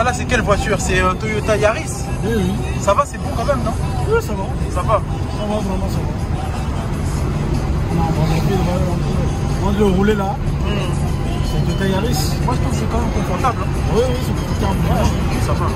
là, c'est quelle voiture? C'est Toyota Yaris? Oui, oui. Ça va, c'est bon quand même, non? Oui, ça va. Ça va. Ça va, vraiment, ça va. On va le rouler là. C'est Toyota Yaris. Moi, je trouve que c'est quand même confortable. Hein. Oui, oui, c'est confortable. Ouais, ça va.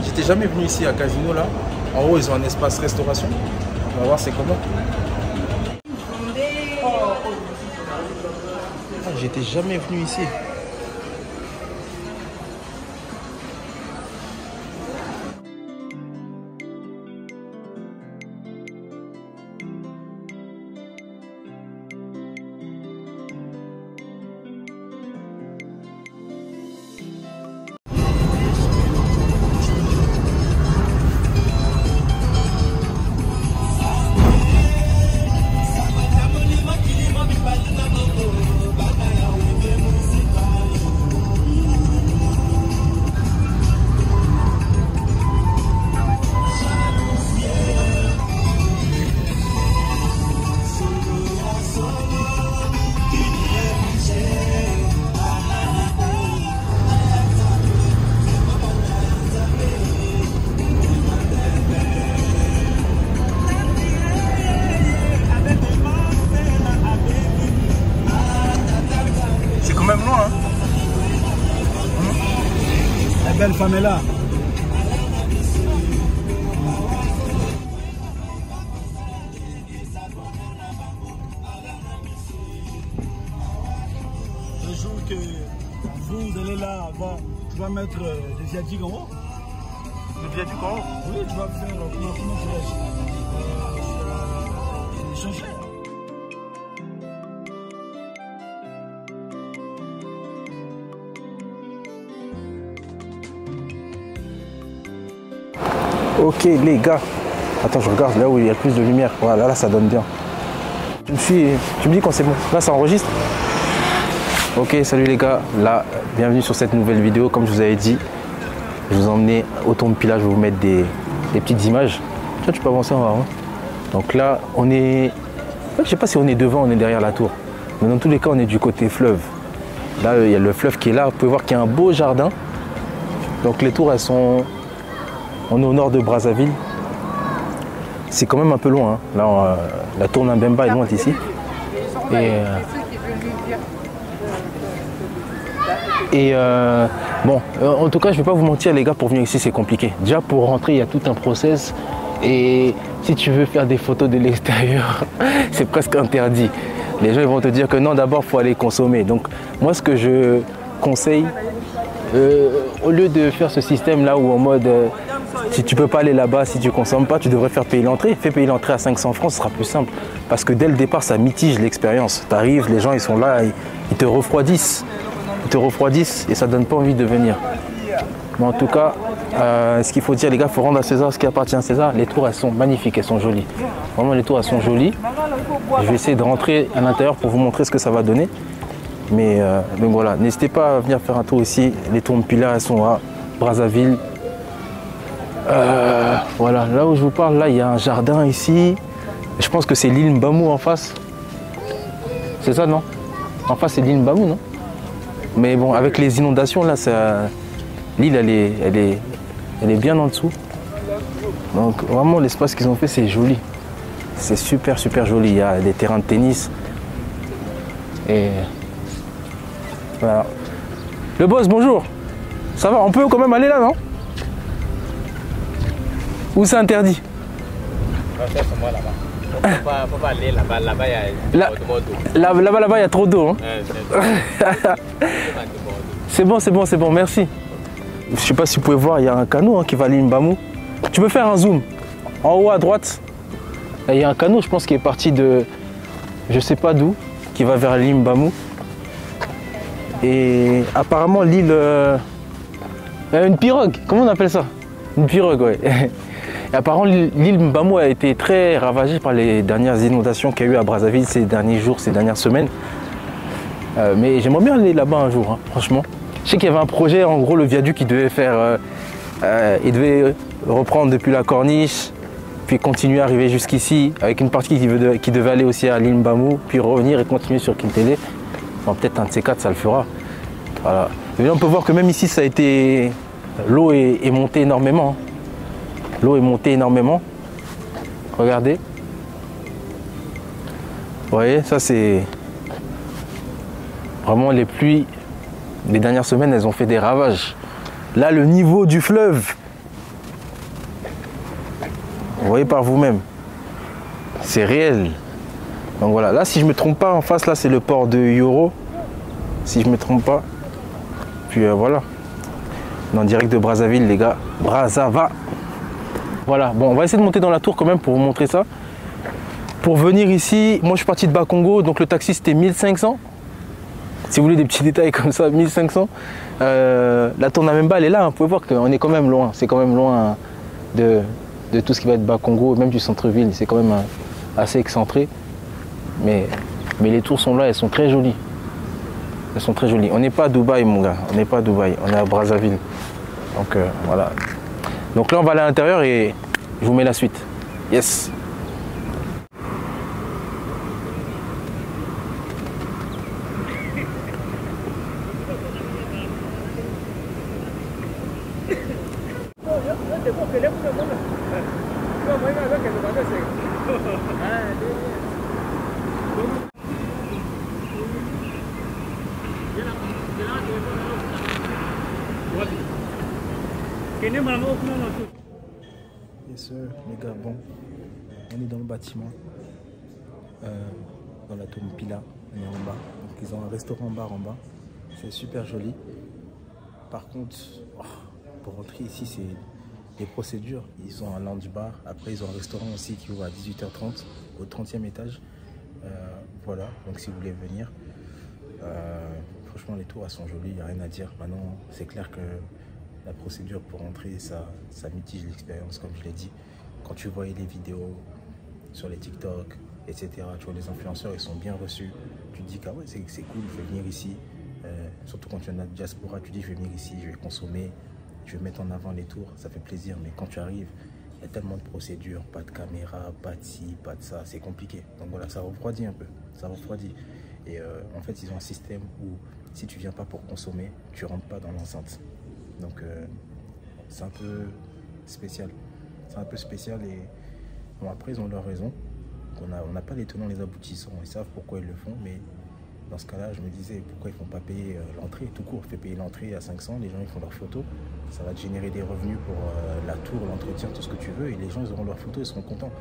J'étais jamais venu ici à Casino là. En haut, ils ont un espace restauration. On va voir c'est comment. Ah, j'étais jamais venu ici. Même loin, hein. La belle femme est là. Le jour que vous allez là, tu vas mettre des viaducs en haut. Le viaduc en haut? Oui, tu vas faire comment dirais-je, changer. Ok les gars, attends je regarde là où il y a le plus de lumière, voilà là ça donne bien. Tu me dis quand c'est bon, là ça enregistre. Ok salut les gars, là bienvenue sur cette nouvelle vidéo. Comme je vous avais dit, je vous ai emmené au Tombpila, je vais vous mettre des petites images. Tiens, tu peux avancer en bas. Hein. Donc là on est, en fait, je sais pas si on est devant, on est derrière la tour. Mais dans tous les cas on est du côté fleuve. Là il y a le fleuve qui est là, vous pouvez voir qu'il y a un beau jardin. Donc les tours elles sont... On est au nord de Brazzaville. C'est quand même un peu loin. Hein. Là, la tour Nambemba est loin d'ici. Bon, en tout cas, je ne vais pas vous mentir, les gars, pour venir ici, c'est compliqué. Déjà, pour rentrer, il y a tout un process. Et si tu veux faire des photos de l'extérieur, c'est presque interdit. Les gens ils vont te dire que non, d'abord, il faut aller consommer. Donc, moi, ce que je conseille, au lieu de faire ce système-là où en mode... si tu peux pas aller là-bas, si tu consommes pas, tu devrais faire payer l'entrée. Fais payer l'entrée à 500 francs, ce sera plus simple. Parce que dès le départ, ça mitige l'expérience. Tu arrives, les gens ils sont là, ils te refroidissent. Ils te refroidissent et ça donne pas envie de venir. Mais en tout cas, ce qu'il faut dire les gars, il faut rendre à César ce qui appartient à César. Les tours elles sont magnifiques, elles sont jolies. Vraiment les tours elles sont jolies. Je vais essayer de rentrer à l'intérieur pour vous montrer ce que ça va donner. Mais donc voilà, n'hésitez pas à venir faire un tour ici. Les Tombpila elles sont à Brazzaville. Voilà, là où je vous parle, là il y a un jardin ici. Je pense que c'est l'île Mbamou en face. C'est ça, non? En face c'est l'île Mbamou, non? Mais bon, avec les inondations là, l'île elle est bien en dessous. Donc vraiment l'espace qu'ils ont fait c'est joli. C'est super joli. Il y a des terrains de tennis. Et voilà. Le boss, bonjour. Ça va, on peut quand même aller là, non? Ou c'est interdit? C'est moi là-bas. Faut pas aller là-bas. Là-bas, il y a trop d'eau. Là-bas, il y a trop d'eau. Hein? C'est bon, merci. Je sais pas si vous pouvez voir, il y a un canot hein, qui va à l'île Mbamou. Tu peux faire un zoom. En haut à droite, il y a un canot, je pense, qui est parti de je sais pas d'où, qui va vers l'île Mbamou. Et apparemment l'île... une pirogue, comment on appelle ça? Une pirogue, ouais. Et apparemment l'île Mbamou a été très ravagée par les dernières inondations qu'il y a eu à Brazzaville ces derniers jours, ces dernières semaines. Mais j'aimerais bien aller là-bas un jour, hein, franchement. Je sais qu'il y avait un projet, en gros le viaduc qui devait faire... il devait reprendre depuis la corniche, puis continuer à arriver jusqu'ici, avec une partie qui devait aller aussi à l'île Mbamou, puis revenir et continuer sur Kintélé. Bon, peut-être un de ces quatre, ça le fera. Voilà. Et là, on peut voir que même ici, ça a été... L'eau est montée énormément. L'eau est montée énormément. Regardez. Vous voyez, ça c'est... Vraiment, les pluies, les dernières semaines, elles ont fait des ravages. Là, le niveau du fleuve, vous voyez par vous-même, c'est réel. Donc voilà, là, si je ne me trompe pas, en face, là, c'est le port de Yoro. Si je ne me trompe pas. Puis voilà. On est en direct de Brazzaville, les gars. Brazzava. Voilà, bon, on va essayer de monter dans la tour quand même pour vous montrer ça. Pour venir ici, moi, je suis parti de Bakongo, donc le taxi, c'était 1500. Si vous voulez des petits détails comme ça, 1500. La tour Namemba, elle est là. Hein. Vous pouvez voir qu'on est quand même loin. C'est quand même loin de tout ce qui va être Bakongo, même du centre-ville. C'est quand même assez excentré. Mais les tours sont là, elles sont très jolies. Elles sont très jolies. On n'est pas à Dubaï, mon gars. On n'est pas à Dubaï. On est à Brazzaville. Donc voilà. Donc là, on va aller à l'intérieur et je vous mets la suite. Yes. Yes sir, les gars, bon, on est dans le bâtiment, dans la tour Mpila, on est en bas. Donc ils ont un restaurant-bar en bas, c'est super joli. Par contre, pour rentrer ici, c'est des procédures. Ils ont un lounge bar, après ils ont un restaurant aussi qui ouvre à 18h30 au 30e étage. Voilà, donc si vous voulez venir, franchement les tours elles sont jolies, il n'y a rien à dire. Maintenant, c'est clair que la procédure pour entrer, ça mitige l'expérience, comme je l'ai dit. Quand tu voyais les vidéos sur les TikTok, etc., tu vois les influenceurs, ils sont bien reçus. Tu te dis que ah ouais, c'est cool, je vais venir ici. Surtout quand tu es en diaspora, tu dis je vais venir ici, je vais consommer, je vais mettre en avant les tours, ça fait plaisir. Mais quand tu arrives, il y a tellement de procédures, pas de caméra, pas de ci, pas de ça, c'est compliqué. Donc voilà, ça refroidit un peu, ça refroidit. Et en fait, ils ont un système où si tu viens pas pour consommer, tu rentres pas dans l'enceinte. Donc c'est un peu spécial. C'est un peu spécial et bon, après ils ont leur raison. On n'a pas les tenants, les aboutissants. Ils savent pourquoi ils le font, mais dans ce cas-là, je me disais pourquoi ils ne font pas payer l'entrée tout court. Fais payer l'entrée à 500, les gens ils font leurs photos. Ça va te générer des revenus pour la tour, l'entretien, tout ce que tu veux. Et les gens ils auront leurs photos, ils seront contents.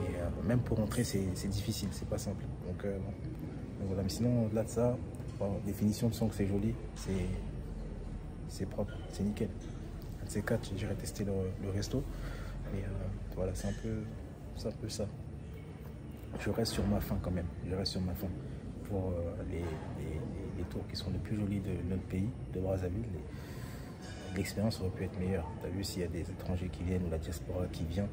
Et même pour entrer, c'est difficile, c'est pas simple. Donc voilà, mais sinon, au-delà de ça, bon, définition de son que c'est joli, c'est propre, c'est nickel. Un de ces quatre, j'irai tester le resto. Mais voilà, c'est un peu ça. Je reste sur ma faim quand même. Je reste sur ma faim pour les tours qui sont les plus jolies de notre pays, de Brazzaville. L'expérience aurait pu être meilleure. Tu as vu s'il y a des étrangers qui viennent ou la diaspora qui vient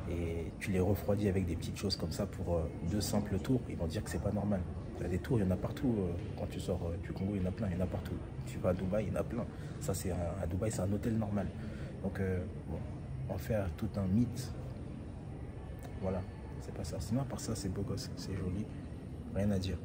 et tu les refroidis avec des petites choses comme ça pour deux simples tours, ils vont dire que c'est pas normal. Il y a des tours, il y en a partout. Quand tu sors du Congo, il y en a plein, il y en a partout. Tu vas à Dubaï, il y en a plein. Ça, c'est à Dubaï, c'est un hôtel normal. Donc, bon, en faire tout un mythe, voilà, c'est pas ça. Sinon, à part ça, c'est beau gosse, c'est joli, rien à dire.